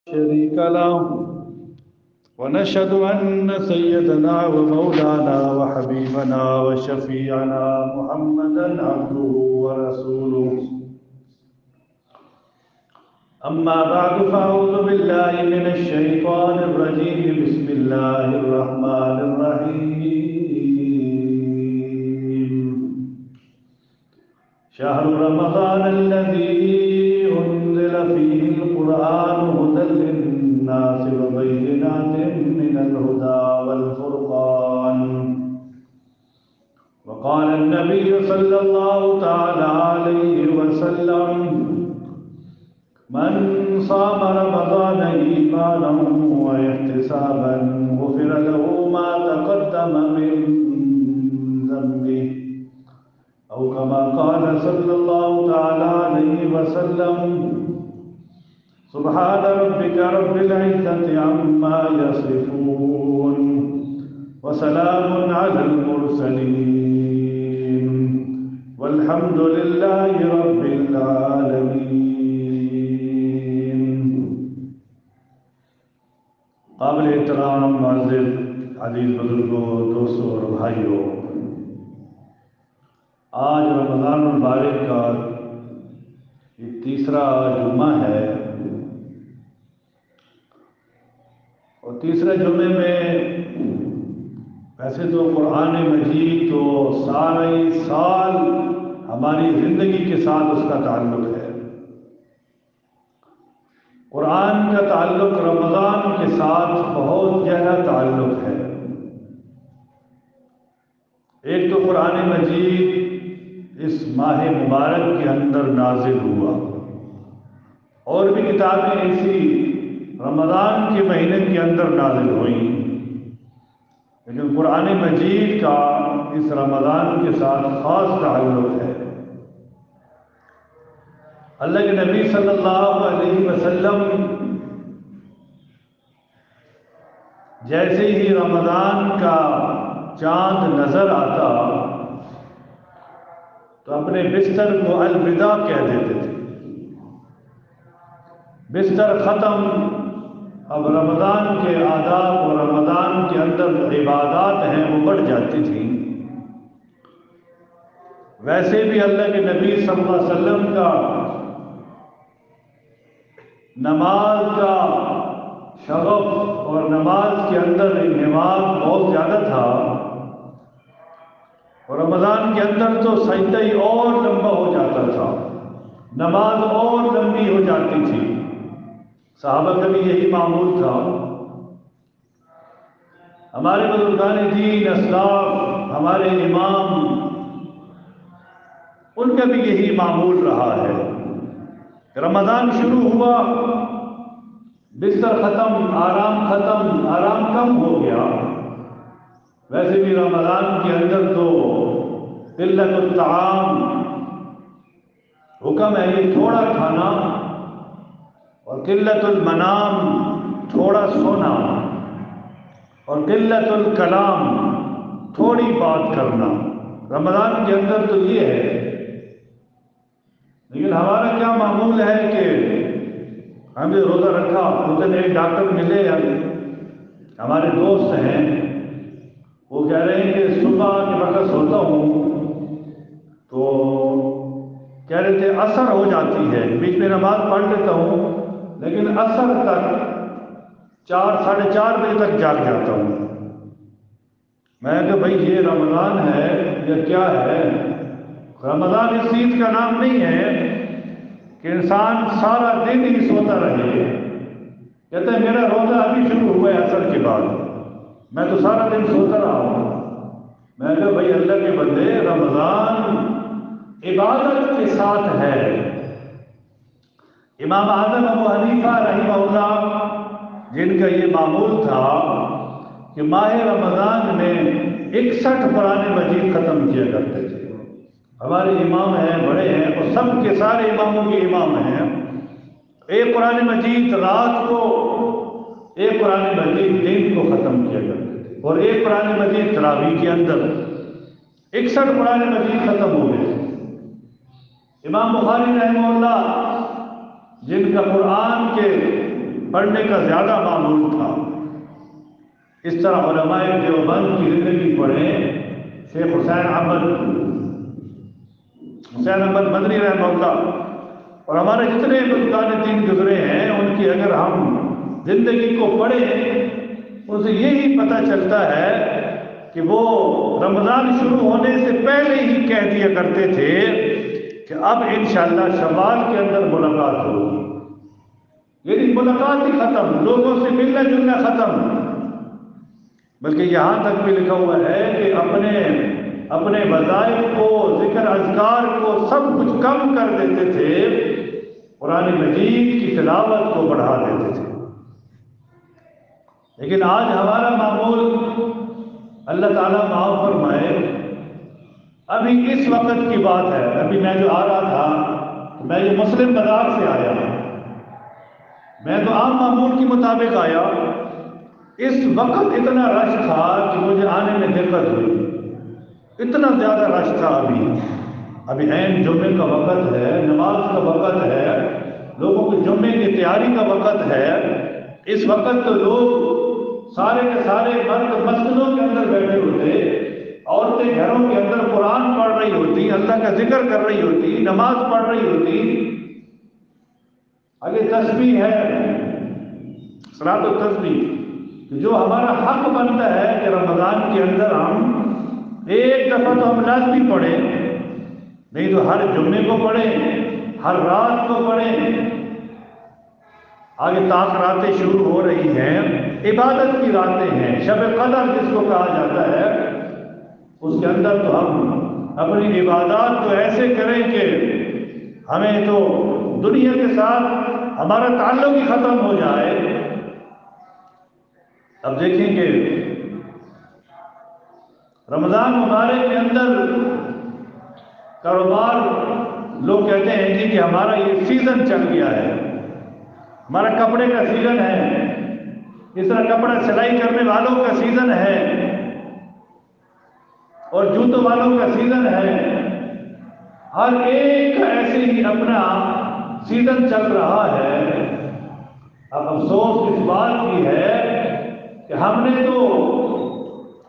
شريك له ونشهد أن سيدنا ومولانا وحبيبنا وشفيعنا محمدا عبده ورسوله. أما بعد فأعوذ بالله من الشيطان الرجيم. بسم الله الرحمن الرحيم. شهر رمضان الذي أنزل فيه القرآن هدى للناس وبينات من الهدى والفرقان. وقال النبي صلى الله تعالى عليه وسلم: من صام رمضان إيمانا واحتسابا غفر له ما تقدم من ذنبه، أو كما قال صلى الله تعالى عليه وسلم. سبحان ربك رب العزة عما يصفون وسلام على المرسلين والحمد لله رب العالمين. قابل احترام معزز عزیز بزرگوں، دوستوں اور بھائیوں، آج رمضان المبارک کا یہ تیسرا جمعہ ہے، اور تیسرے جمعے میں ویسے تو قرآن مجید تو سارے سال ہماری زندگی کے ساتھ اس کا تعلق ہے. قرآن کا تعلق رمضان کے ساتھ بہت گہرا تعلق ہے. ایک تو قرآن مجید اس ماہ مبارک کے اندر نازل ہوا، اور بھی کتابیں ایسی رمضان کے مہینے کے اندر نازل ہوئیں، لیکن قرآن مجید کا اس رمضان کے ساتھ خاص تعلق ہے. اللہ کے نبی صلی اللہ علیہ وسلم جیسے ہی رمضان کا چاند نظر آتا تو اپنے بستر کو الوداع کہہ دیتے تھے. بستر ختم، اب رمضان کے آداب اور رمضان کے اندر عبادات ہیں وہ بڑھ جاتی تھیں. ویسے بھی اللہ کے نبی صلی اللہ علیہ وسلم کا نماز کا شغف اور نماز کے اندر انہماک بہت زیادہ تھا، اور رمضان کے اندر تو سجدہ ہی اور لمبا ہو جاتا تھا، نماز اور لمبی ہو جاتی تھی. صحابہ کا بھی یہی معمول تھا. ہمارے بزرگان دین، اسلاف، ہمارے امام، ان کا بھی یہی معمول رہا ہے. رمضان شروع ہوا، بستر ختم، آرام ختم، آرام کم ہو گیا. ویسے بھی رمضان کے اندر تو قلت الطعام حکم ہے، یہ تھوڑا کھانا، اور قلت المنام تھوڑا سونا، اور قلت الکلام تھوڑی بات کرنا. رمضان کے اندر تو یہ ہے. لیکن ہمارا کیا معمول ہے کہ ہم نے روزہ رکھا. اس دن ایک ڈاکٹر ملے، ہمارے دوست ہیں، وہ کہہ رہے ہیں کہ صبح کے وقت سوتا ہوں تو کہہ رہے تھے عصر ہو جاتی ہے، بیچ میں نماز پڑھ لیتا ہوں، لیکن عصر تک 4 ساڑھے 4 بجے تک جاگ جاتا ہوں. میں کہ بھائی یہ رمضان ہے یا کیا ہے؟ رمضان اس چیز کا نام نہیں ہے کہ انسان سارا دن ہی سوتا رہے. کہتے ہیں میرا روزہ ابھی شروع ہوا ہے عصر کے بعد، میں تو سارا دن سوتا رہا ہوں. میں کہ بھائی اللہ کے بندے، رمضان عبادت کے ساتھ ہے. امام اعظم ابو حنیفہ رحمہ اللہ، جن کا یہ معمول تھا کہ ماہ رمضان میں 61 قرآن مجید ختم کیا کرتے تھے. ہمارے امام ہیں، بڑے ہیں، اور سب کے سارے اماموں کے امام ہیں. ایک قرآن مجید رات کو، ایک قرآن مجید دن کو ختم کیا کرتے تھے، اور ایک قرآن مجید تراویح کے اندر 61 قرآن مجید ختم ہو گئے. امام بخاری رحمہ اللہ جن کا قرآن کے پڑھنے کا زیادہ معمول تھا۔ اس طرح علماء دیوبند کی زندگی پڑھیں، شیخ حسین احمد مدنی رحمہ اللہ اور ہمارے جتنے بزرگان دین گزرے ہیں، ان کی اگر ہم زندگی کو پڑھیں ان سے یہی پتہ چلتا ہے کہ وہ رمضان شروع ہونے سے پہلے ہی کہہ دیا کرتے تھے کہ اب انشاءاللہ شوال کے اندر ملاقات ہوگی۔ یعنی ملاقات ہی ختم، لوگوں سے ملنا جلنا ختم، بلکہ یہاں تک بھی لکھا ہوا ہے کہ اپنے وظائف کو، ذکر اذکار کو سب کچھ کم کر دیتے تھے، قرآن مجید کی تلاوت کو بڑھا دیتے تھے۔ لیکن آج ہمارا معمول، اللہ تعالیٰ معاف فرمائے، ابھی اس وقت کی بات ہے، ابھی میں جو آ رہا تھا تو میں یہ مسلم بازار سے آیا، میں تو عام معمول کے مطابق آیا، اس وقت اتنا رش تھا کہ مجھے آنے میں دقت ہوئی، اتنا زیادہ رش تھا۔ ابھی عین جمعے کا وقت ہے، نماز کا وقت ہے، لوگوں کو جمعے کی تیاری کا وقت ہے، اس وقت تو لوگ سارے کے سارے مرد مسجدوں کے اندر بیٹھے ہوتے، عورتیں گھروں کے اندر قرآن پڑھ رہی ہوتی، اللہ کا ذکر کر رہی ہوتی، نماز پڑھ رہی ہوتی، آگے تسبیح ہے، صلاۃ التسبیح، جو ہمارا حق بنتا ہے کہ رمضان کے اندر ہم ایک دفعہ تو ہم لازمی پڑھیں، نہیں تو ہر جمعے کو پڑھیں، ہر رات کو پڑھیں۔ آگے طاق راتیں شروع ہو رہی ہیں، عبادت کی راتیں ہیں، شب قدر جس کو کہا جاتا ہے، اس کے اندر تو ہم اپنی عبادات تو ایسے کریں کہ ہمیں تو دنیا کے ساتھ ہمارا تعلق ہی ختم ہو جائے۔ اب دیکھیں کہ رمضان مبارک کے اندر کاروبار، لوگ کہتے ہیں جی کہ ہمارا یہ سیزن چل گیا ہے، ہمارا کپڑے کا سیزن ہے، اس طرح کپڑا سلائی کرنے والوں کا سیزن ہے اور جوتوں والوں کا سیزن ہے، ہر ایک کا ایسے ہی اپنا سیزن چل رہا ہے۔ اب افسوس اس بات کی ہے کہ ہم نے تو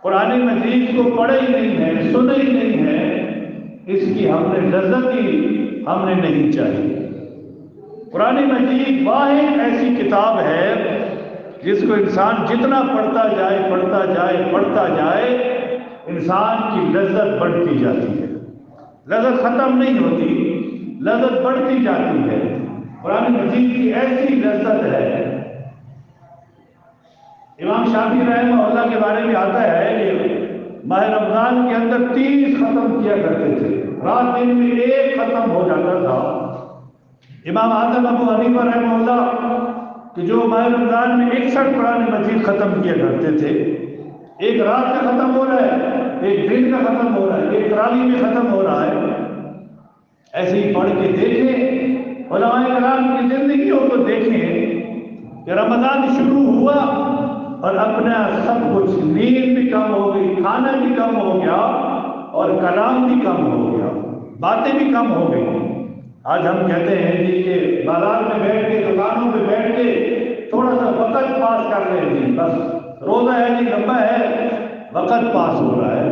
قرآن مجید کو پڑھا ہی نہیں ہے، سنا ہی نہیں ہے، اس کی ہم نے لذت ہی ہم نے نہیں چاہی۔ قرآن مجید واحد ایسی کتاب ہے جس کو انسان جتنا پڑھتا جائے انسان کی لذت بڑھتی جاتی ہے، لذت ختم نہیں ہوتی، لذت بڑھتی جاتی ہے۔ قرآن مجید کی ایسی لذت ہے، امام شافعی رحمہ اللہ کے بارے میں آتا ہے کہ ماہ رمضان کے اندر 30 ختم کیا کرتے تھے، رات دن میں ایک ختم ہو جاتا تھا۔ امام اعظم ابو حنیفہ رحمہ اللہ کہ جو ماہ رمضان میں 61 قرآن مجید ختم کیا کرتے تھے، ایک رات کا ختم ہو رہا ہے، ایک دن کا ختم ہو رہا ہے، ایک تراویح میں ختم ہو رہا ہے۔ ایسے ہی پڑھ کے دیکھیں، علماء کرام کی زندگیوں کو دیکھیں کہ رمضان شروع ہوا اور اپنا سب کچھ، نیند بھی کم ہو گئی، کھانا بھی کم ہو گیا اور کلام بھی کم ہو گیا، باتیں بھی کم ہو گئی۔ آج ہم کہتے ہیں جی کہ بازار میں بیٹھ کے، دکانوں پہ بیٹھ کے تھوڑا سا وقت پاس کر لیں جی، بس روزہ ہے جی، لمبا ہے، وقت پاس ہو رہا ہے۔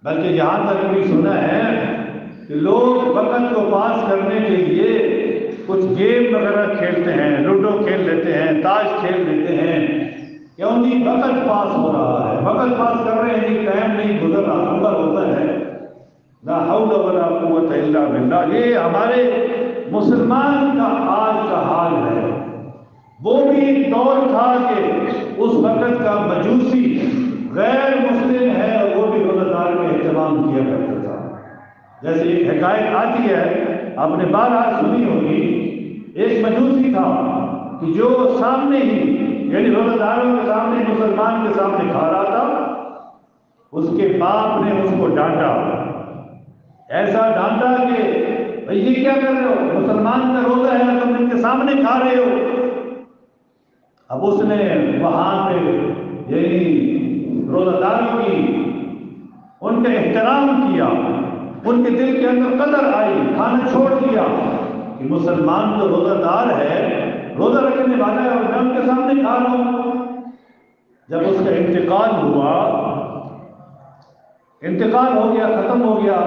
بلکہ یہاں تک بھی سنا ہے کہ لوگ وقت کو پاس کرنے کے لیے کچھ گیم وغیرہ کھیلتے ہیں، لوڈو کھیل لیتے ہیں، تاش کھیل لیتے ہیں، کیوں جی وقت پاس ہو رہا ہے، وقت پاس کر رہے ہیں جی، ٹائم نہیں گزر رہا، عمر ہوتا ہے۔ لا حول ولا قوت الا باللہ، یہ ہمارے مسلمان کا آج کا حال ہے۔ وہ بھی ایک دور تھا کہ اس وقت کا مجوسی غیر مسلم ہے اور وہ بھی روزہ دار کا اہتمام کیا کرتا تھا۔ جیسے ایک حکایت آتی ہے، آپ نے بارہا سنی ہوگی، ایک مجوسی تھا کہ جو سامنے ہی، یعنی روزہ داروں کے سامنے، مسلمان کے سامنے کھا رہا تھا، اس کے باپ نے اس کو ڈانٹا، ایسا ڈانٹا کہ بھئی یہ کیا کر رہے ہو، مسلمان کا روزہ ہے تم ان کے سامنے کھا رہے ہو۔ اب اس نے وہاں پہ یعنی روزہ داروں کی ان کا احترام کیا، ان کے دل کے اندر قدر آئی، کھانا چھوڑ دیا کہ مسلمان تو روزہ دار ہے، روزہ رکھنے والا ہے اور میں ان کے سامنے کھا رہا ہوں۔ جب اس کا انتقال ہوا، انتقال ہو گیا، ختم ہو گیا،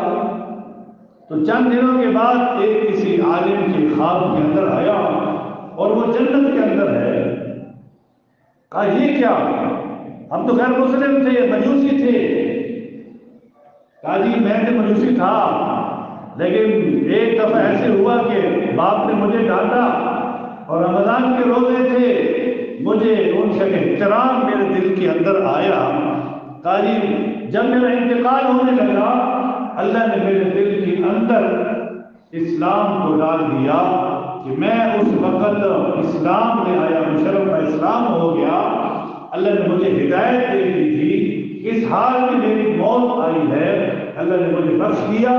تو چند دنوں کے بعد ایک کسی عالم کے خواب کے اندر آیا اور وہ جنت کے اندر ہے۔ کہا یہ کیا، ہم تو غیر مسلم تھے، مجوسی تھے۔ کہا جی میں تو مجوسی تھا، لیکن ایک دفعہ ایسے ہوا کہ باپ نے مجھے ڈانٹا اور رمضان کے روزے تھے، مجھے ان کا احترام میرے دل کے اندر آیا۔ کہا جی جب میرا انتقال ہونے لگا، اللہ نے میرے دل کے اندر اسلام کو ڈال دیا کہ میں اس وقت اسلام لے آیا، مشرف کا اسلام ہو گیا۔ اللہ نے مجھے ہدایت دے دی تھی، اس حال میں میری موت آئی ہے، اللہ نے مجھے بخش دیا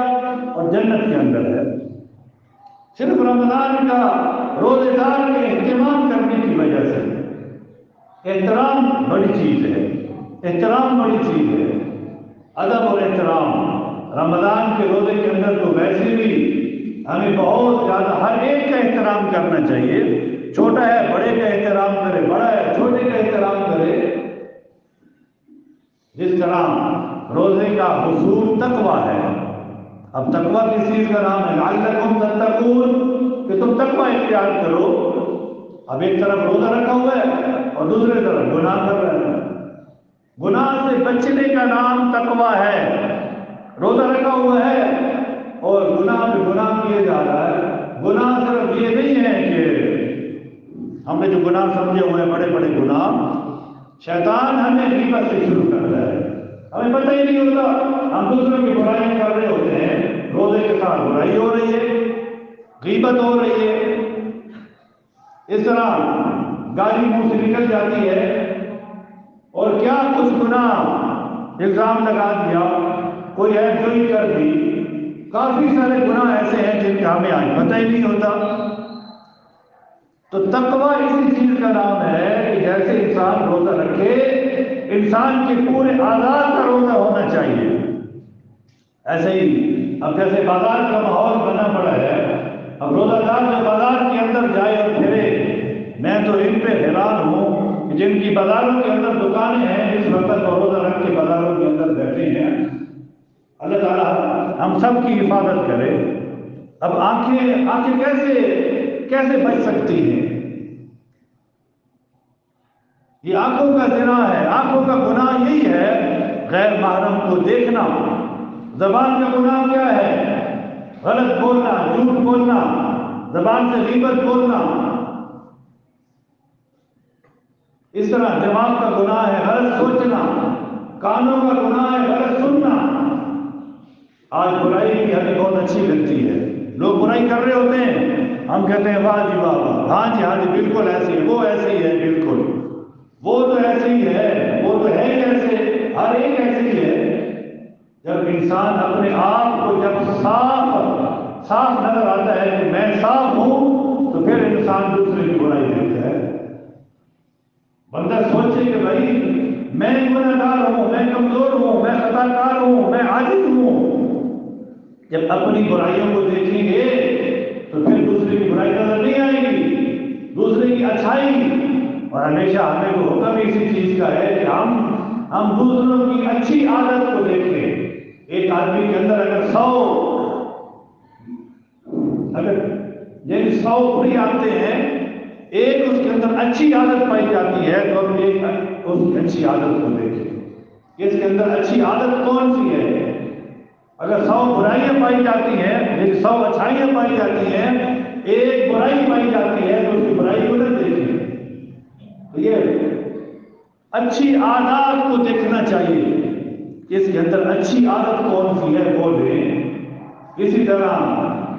اور جنت کے اندر ہے۔ صرف رمضان کا روزے دار کے اہتمام کرنے کی وجہ سے۔ احترام بڑی چیز ہے، احترام بڑی چیز ہے، ادب اور احترام۔ رمضان کے روزے کے اندر تو ویسے بھی ہمیں بہت زیادہ ہر ایک کا احترام کرنا چاہیے۔ چھوٹا ہے بڑے کا احترام کرے، بڑا ہے چھوٹے کا احترام کرے۔ جس طرح روزے کا حصول تقویٰ ہے۔ اب تقویٰ کس چیز کا نام ہے؟ لعلکم تتقون، کہ تم تقویٰ اختیار کرو۔ اب ایک طرف روزہ رکھا ہوا ہے اور دوسرے طرف گناہ کر رہا ہے۔ گناہ سے بچنے کا نام تقویٰ ہے۔ روزہ رکھا ہوا ہے اور گناہ پہ گناہ کیے جا رہا ہے۔ گناہ صرف یہ نہیں ہے کہ ہم نے جو گناہ سمجھے ہوئے ہیں بڑے بڑے گناہ، شیطان ہمیں غیبت سے شروع کر رہا ہے، ہمیں پتہ ہی نہیں ہوتا، ہم دوسروں کی برائیاں کر رہے ہوتے ہیں، روزے کے ساتھ برائی ہو رہی ہے، غیبت ہو رہی ہے۔ اس طرح گالی منہ سے نکل جاتی ہے اور کیا کچھ گناہ الزام لگا دیا، کوئی ایپ جوئی کر دی، کافی سارے گناہ ایسے ہیں جن کا ہمیں آج پتہ ہی نہیں ہوتا۔ تو تقویٰ اسی چیز کا نام ہے کہ جیسے انسان روزہ رکھے، انسان کے پورے آزاد کا روزہ ہونا چاہیے۔ ایسے ہی اب جیسے بازار کا ماحول بنا پڑا ہے، اب روزہ دار جو بازار کے اندر جائے اور پھرے، میں تو ان پہ حیران ہوں کہ جن کی بازاروں کے اندر دکانیں ہیں، اس وقت روزہ رکھ کے بازاروں کے اندر بیٹھے ہیں۔ اللہ تعالیٰ ہم سب کی حفاظت کرے۔ اب آنکھیں کیسے بچ سکتی ہیں؟ یہ آنکھوں کا زنا ہے، آنکھوں کا گناہ یہی ہے غیر محرم کو دیکھنا۔ زبان کا گناہ کیا ہے؟ غلط بولنا، جھوٹ بولنا، زبان سے غیبت بولنا۔ اس طرح دماغ کا گناہ ہے غلط سوچنا، کانوں کا گناہ ہے غلط سننا۔ آج برائی بھی ہمیں بہت اچھی لگتی ہے، لوگ برائی کر رہے ہوتے ہیں، ہم کہتے ہیں واہ جی واہ، ہاں جی بالکل ایسی ہے، وہ ایسی ہے، بالکل وہ تو ایسے ہی ہے، وہ تو ہے کیسے، ہر ایک ایسے ہی ہے۔ جب انسان اپنے آپ کو جب صاف نظر آتا ہے کہ میں صاف ہوں، تو پھر انسان دوسرے کی برائی دیکھتا ہے۔ بندہ سوچے کہ بھائی میں گناہ گار ہوں، میں کمزور ہوں، میں خطا کار ہوں، میں عاجز ہوں۔ جب اپنی برائیوں کو دیکھیں گے تو پھر دوسرے کی برائی نظر نہیں آئے گی، دوسرے کی اچھائی۔ اور ہمیشہ ہمیں تو حکم اسی چیز کا ہے کہ ہم دوسروں کی اچھی عادت کو دیکھیں۔ ایک آدمی کے اندر اگر 100 بری آتے ہیں، ایک اس کے اندر اچھی عادت پائی جاتی ہے، تو ہم ایک اس کی اچھی عادت کو دیکھیں کہ اس کے اندر اچھی عادت کون سی ہے۔ اگر 100 برائیاں پائی جاتی ہیں، لیکن 100 اچھائیاں پائی جاتی ہیں، ایک برائی پائی جاتی ہے تو اس کی برائی کو نہ دیکھیں۔ تو یہ اچھی عادات کو دیکھنا چاہیے، اس کے اندر اچھی عادت کون سی ہے وہ دیں۔ اسی طرح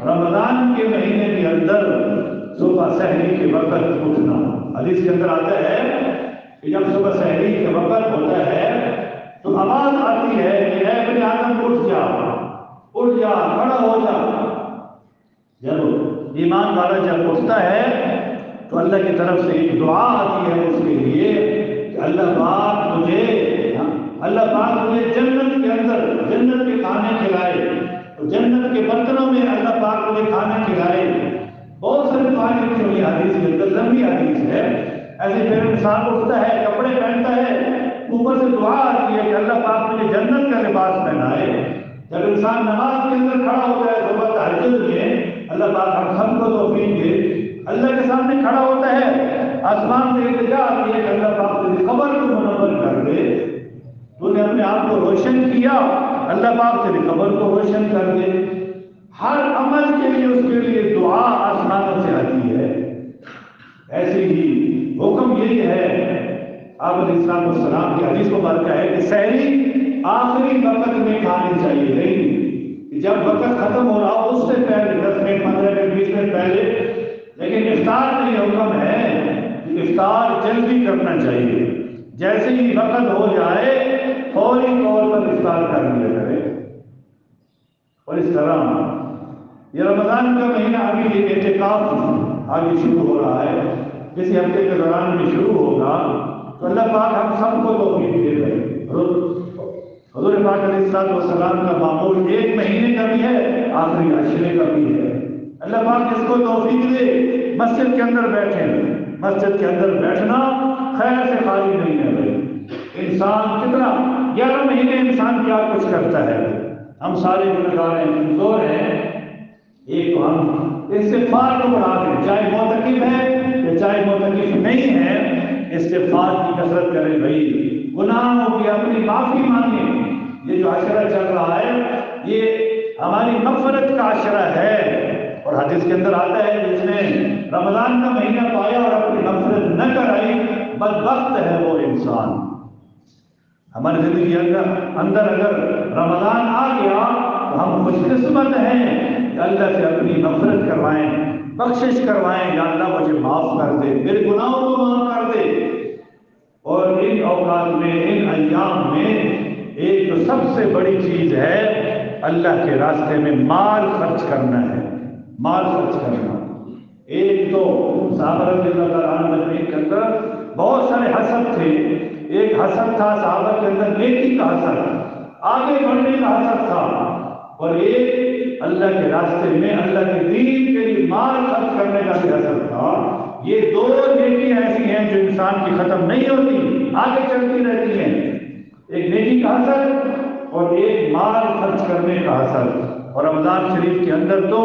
رمضان کے مہینے کے اندر صبح سحری کے وقت اٹھنا، حدیث کے اندر آتا ہے کہ جب صبح سحری کے وقت ہوتا ہے تو آواز آتی ہے کہ اے ابن آدم اٹھ جا، اٹھ جا، کھڑا ہو جا۔ جب ایمان والا جب اٹھتا ہے تو اللہ کی طرف سے ایک دعا آتی ہے اس کے لیے کہ اللہ پاک مجھے جنت کے اندر جنت کے کھانے کھلائے، اور جنت کے برتنوں میں اللہ پاک مجھے کھانے کھلائے۔ بہت سارے دعائیں لکھی ہوئی حدیث کے اندر، لمبی پھر انسان اٹھتا ہے، کپڑے پہنتا ہے، اوپر سے دعا آتی ہے کہ اللہ پاک مجھے جنت کا لباس پہنائے۔ جب انسان نماز کے اندر کھڑا ہوتا ہے صبح تہجد میں، اللہ پاک ہم سب کو توفیق دے، اللہ کے سامنے کھڑا ہوتا ہے، آسمان سے التجا آتی ہے کہ اللہ پاک تیری قبر کو منور کر دے، تو نے اپنے آپ کو روشن کیا، اللہ پاک تیری قبر کو روشن کر دے۔ ہر عمل کے لیے اس کے لیے دعا آسمان سے آتی ہے۔ ایسے ہی حکم یہی ہے، آپ علیہ السلام کی حدیث مبارکہ ہے کہ سحری آخری وقت میں کھانی چاہیے، نہیں جب وقت ختم ہو رہا ہو اس سے پہلے 10 منٹ 15 منٹ 20 منٹ پہلے، لیکن افطار کا یہ حکم ہے کہ افطار جلدی کرنا چاہیے، جیسے ہی وقت ہو جائے فوری طور پر افطار کر لیا کرے۔ اور اس طرح یہ رمضان کا مہینہ ابھی یہ اعتکاف آگے شروع ہو رہا ہے، کسی ہفتے کے دوران میں شروع ہوگا، تو اللہ پاک ہم سب کو توفیق دے رہے ہیں۔ حضور پاک علیہ السلام کا معمول 1 مہینے کا بھی ہے، آخری عشرے کا بھی ہے۔ اللہ پاک اس کو توفیق دے، مسجد کے اندر بیٹھیں۔ مسجد کے اندر بیٹھنا خیر سے خالی نہیں ہے بھائی۔ انسان کتنا 11 مہینے انسان کیا کچھ کرتا ہے، ہم سارے گنہگار ہیں، کمزور ہیں۔ ایک تو ہم استغفار کو بڑھا دیں، چاہے معتکف ہے یا چاہے معتکف نہیں ہے، استغفار کی کثرت کریں بھائی، گناہوں کی اپنی معافی مانگیں۔ یہ جو عشرہ چل رہا ہے یہ ہماری مغفرت کا عشرہ ہے، اور حدیث کے اندر آتا ہے جس نے رمضان کا مہینہ پایا اور اپنی مغفرت نہ کرائی بدبخت ہے وہ انسان۔ ہماری زندگی کے اندر اگر رمضان آ گیا تو ہم خوش قسمت ہیں کہ اللہ سے اپنی مغفرت کروائیں، بخشش کروائیں، یا اللہ مجھے معاف کر دے، میرے گناہوں کو معاف کر دے۔ اور ان اوقات میں، ان ایام میں ایک تو سب سے بڑی چیز ہے اللہ کے راستے میں مال خرچ کرنا ہے، مال خرچ کرنا۔ ایک تو صحابہ رضی اللہ عنہ کے اندر بہت سارے حسد تھے، ایک حسد تھا صحابہ کے اندر نیکی کا حسد، آگے بڑھنے کا حسد تھا، اور ایک اللہ کے راستے میں اللہ کے دین کے لیے مال خرچ کرنے کا بھی حسد تھا۔ یہ دو نیکی ایسی ہیں جو انسان کی ختم نہیں ہوتی، آگے چلتی رہتی ہیں، ایک نیکی کا حسد اور ایک مال خرچ کرنے کا حسد۔ اور رمضان شریف کے اندر تو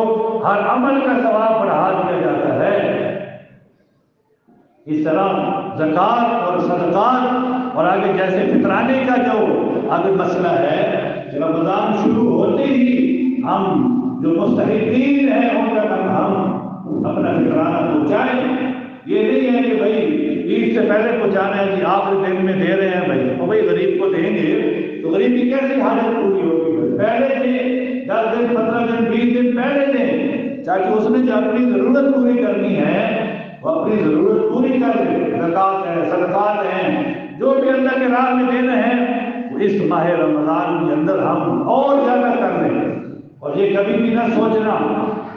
ہر عمل کا ثواب بڑھا دیا جاتا ہے۔ اس طرح زکوٰۃ اور صدقات اور آگے جیسے فطرانے کا جو آگے مسئلہ ہے، رمضان شروع ہوتے ہی ہم جو مستحقین ہیں ان کا ہم اپنا فطرانہ پہنچائیں۔ یہ نہیں ہے کہ بھائی عید سے پہلے پہنچانا ہے کہ آخری دن میں دے رہے ہیں بھائی، تو بھائی غریب کو دیں گے تو غریب کی کیسے حاجت پوری ہوگی؟ پہلے دیں، 10 دن 15 دن 20 دن پہلے دیں، تاکہ اس نے جو اپنی ضرورت پوری کرنی ہے وہ اپنی ضرورت پوری کر دے۔ زکوٰۃ ہے، صدقات ہیں، جو بھی اللہ کے راہ میں دینا ہے وہ اس ماہ رمضان کے اندر ہم اور زیادہ کر دیں۔ اور یہ کبھی بھی نہ سوچنا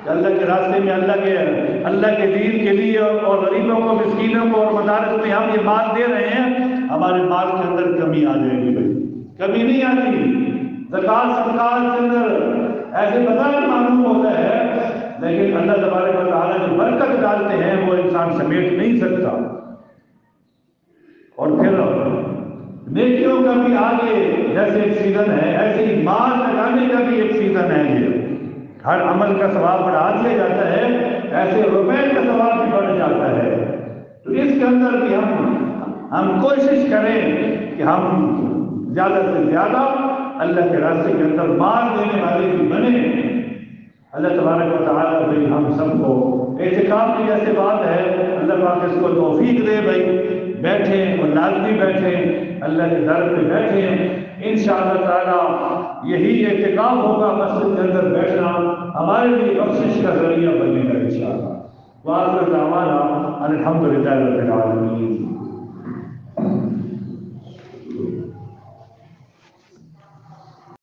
کہ اللہ کے راستے میں اللہ کے دین کے لیے اور غریبوں کو، مسکینوں کو اور مدارس میں ہم یہ مال دے رہے ہیں، ہمارے مال کے اندر کمی آ جائے گی بھائی، کمی نہیں آتی۔ زکوٰۃ صدقات کے اندر ایسے بظاہر معلوم ہوتا ہے، لیکن اللہ تبارک و تعالیٰ جو برکت ڈالتے ہیں وہ انسان سمیٹ نہیں سکتا۔ اور پھر نیکیوں کا بھی آگے جیسے ایک سیزن ہے، ایسے ہی مال لگانے کا بھی ایک سیزن ہے۔ یہ ہر عمل کا ثواب بڑھا دیا جاتا ہے، ایسے روپے کا ثواب بھی بڑھ جاتا ہے۔ تو اس کے اندر بھی ہم کوشش کریں کہ ہم زیادہ سے زیادہ اللہ کے راستے کے اندر مال دینے والے بھی بنے۔ اللہ تبارک و تعالیٰ بھائی ہم سب کو اعتکاف کی جیسے بات ہے، اللہ پاک اس کو توفیق دے بھائی، بیٹھیں اور لازمی بیٹھیں، اللہ کے در پہ بیٹھیں۔ انشاءاللہ تعالیٰ یہی اعتکاف ہوگا، مسجد کے اندر بیٹھنا ہمارے لیے بخشش کا ذریعہ بنے گا انشاءاللہ۔ وآخر دعوانا ان الحمد للہ رب العالمین۔